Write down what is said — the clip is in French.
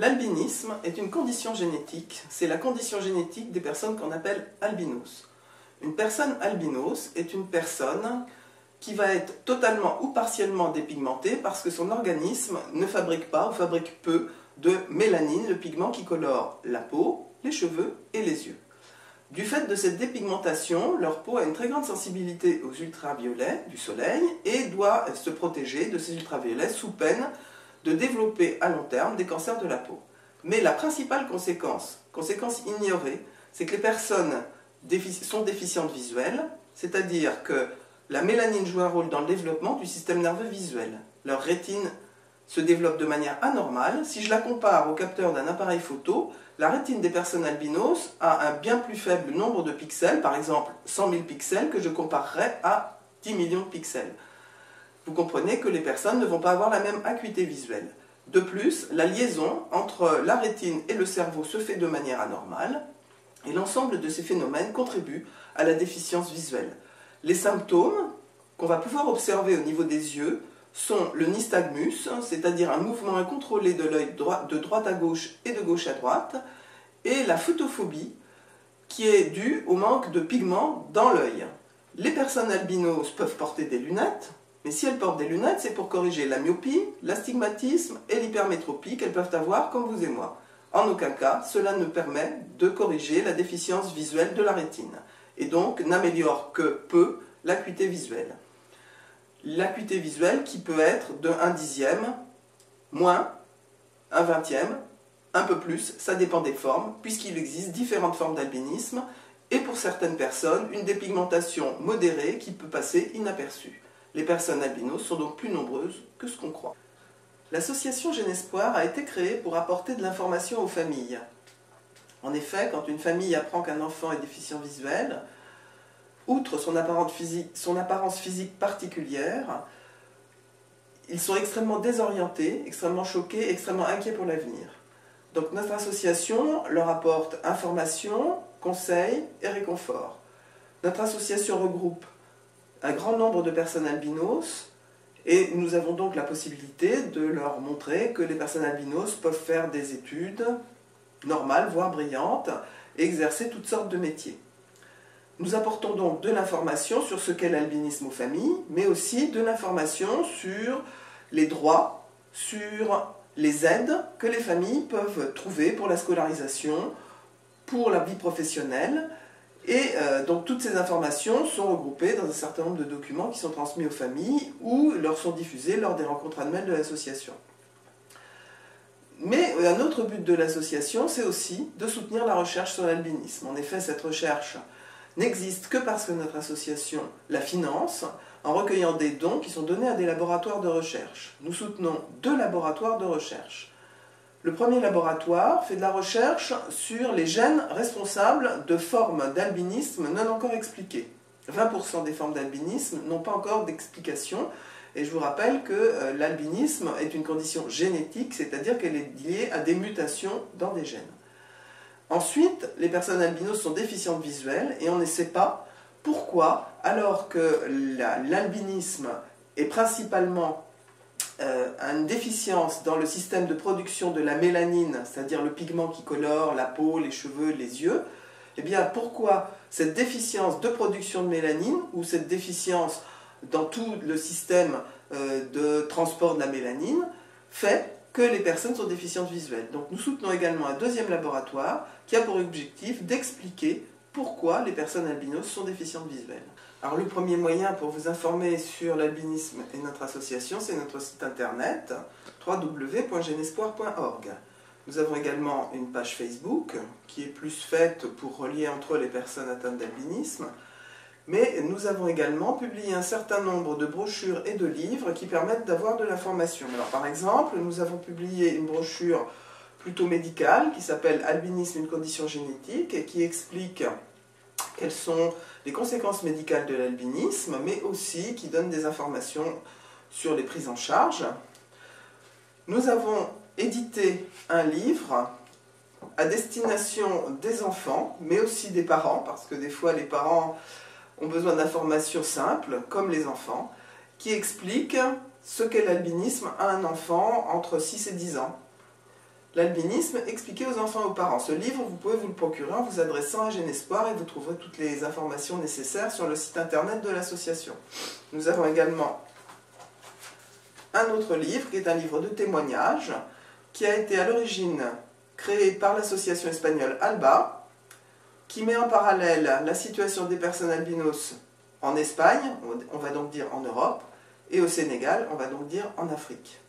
L'albinisme est une condition génétique, c'est la condition génétique des personnes qu'on appelle albinos. Une personne albinos est une personne qui va être totalement ou partiellement dépigmentée parce que son organisme ne fabrique pas ou fabrique peu de mélanine, le pigment qui colore la peau, les cheveux et les yeux. Du fait de cette dépigmentation, leur peau a une très grande sensibilité aux ultraviolets du soleil et doit se protéger de ces ultraviolets sous peine de développer à long terme des cancers de la peau. Mais la principale conséquence ignorée, c'est que les personnes sont déficientes visuelles, c'est-à-dire que la mélanine joue un rôle dans le développement du système nerveux visuel. Leur rétine se développe de manière anormale. Si je la compare au capteur d'un appareil photo, la rétine des personnes albinos a un bien plus faible nombre de pixels, par exemple 100 000 pixels, que je comparerais à 10 millions de pixels. Vous comprenez que les personnes ne vont pas avoir la même acuité visuelle. De plus, la liaison entre la rétine et le cerveau se fait de manière anormale, et l'ensemble de ces phénomènes contribue à la déficience visuelle. Les symptômes qu'on va pouvoir observer au niveau des yeux sont le nystagmus, c'est-à-dire un mouvement incontrôlé de l'œil de droite à gauche et de gauche à droite, et la photophobie, qui est due au manque de pigments dans l'œil. Les personnes albinos peuvent porter des lunettes, mais si elles portent des lunettes, c'est pour corriger la myopie, l'astigmatisme et l'hypermétropie qu'elles peuvent avoir comme vous et moi. En aucun cas, cela ne permet de corriger la déficience visuelle de la rétine, et donc n'améliore que peu l'acuité visuelle. L'acuité visuelle qui peut être de 1/10, moins, 1/20, un peu plus, ça dépend des formes, puisqu'il existe différentes formes d'albinisme, et pour certaines personnes, une dépigmentation modérée qui peut passer inaperçue. Les personnes albinos sont donc plus nombreuses que ce qu'on croit. L'association Jeune Espoir a été créée pour apporter de l'information aux familles. En effet, quand une famille apprend qu'un enfant est déficient visuel, outre son apparence physique particulière, ils sont extrêmement désorientés, extrêmement choqués, extrêmement inquiets pour l'avenir. Donc notre association leur apporte information, conseils et réconfort. Notre association regroupe un grand nombre de personnes albinos et nous avons donc la possibilité de leur montrer que les personnes albinos peuvent faire des études normales, voire brillantes, et exercer toutes sortes de métiers. Nous apportons donc de l'information sur ce qu'est l'albinisme aux familles, mais aussi de l'information sur les droits, sur les aides que les familles peuvent trouver pour la scolarisation, pour la vie professionnelle, et donc toutes ces informations sont regroupées dans un certain nombre de documents qui sont transmis aux familles ou leur sont diffusés lors des rencontres annuelles de l'association. Mais un autre but de l'association, c'est aussi de soutenir la recherche sur l'albinisme. En effet, cette recherche n'existe que parce que notre association la finance en recueillant des dons qui sont donnés à des laboratoires de recherche. Nous soutenons 2 laboratoires de recherche. Le premier laboratoire fait de la recherche sur les gènes responsables de formes d'albinisme non encore expliquées. 20% des formes d'albinisme n'ont pas encore d'explication, et je vous rappelle que l'albinisme est une condition génétique, c'est-à-dire qu'elle est liée à des mutations dans des gènes. Ensuite, les personnes albinos sont déficientes visuelles, et on ne sait pas pourquoi, alors que l'albinisme est principalement une déficience dans le système de production de la mélanine, c'est-à-dire le pigment qui colore la peau, les cheveux, les yeux, eh bien pourquoi cette déficience de production de mélanine, ou cette déficience dans tout le système de transport de la mélanine, fait que les personnes sont déficientes visuelles. Donc nous soutenons également un 2e laboratoire qui a pour objectif d'expliquer pourquoi les personnes albinos sont déficientes visuelles. Alors le premier moyen pour vous informer sur l'albinisme et notre association, c'est notre site internet www.jeunespoir.org. Nous avons également une page Facebook qui est plus faite pour relier entre eux les personnes atteintes d'albinisme, mais nous avons également publié un certain nombre de brochures et de livres qui permettent d'avoir de l'information. Alors par exemple, nous avons publié une brochure plutôt médicale qui s'appelle « Albinisme, une condition génétique » et qui explique quelles sont les conséquences médicales de l'albinisme, mais aussi qui donne des informations sur les prises en charge. Nous avons édité un livre à destination des enfants, mais aussi des parents, parce que des fois les parents ont besoin d'informations simples, comme les enfants, qui explique ce qu'est l'albinisme à un enfant entre 6 et 10 ans. L'albinisme expliqué aux enfants et aux parents. Ce livre, vous pouvez vous le procurer en vous adressant à Genespoir et vous trouverez toutes les informations nécessaires sur le site internet de l'association. Nous avons également un autre livre qui est un livre de témoignages qui a été à l'origine créé par l'association espagnole ALBA, qui met en parallèle la situation des personnes albinos en Espagne, on va donc dire en Europe, et au Sénégal, on va donc dire en Afrique.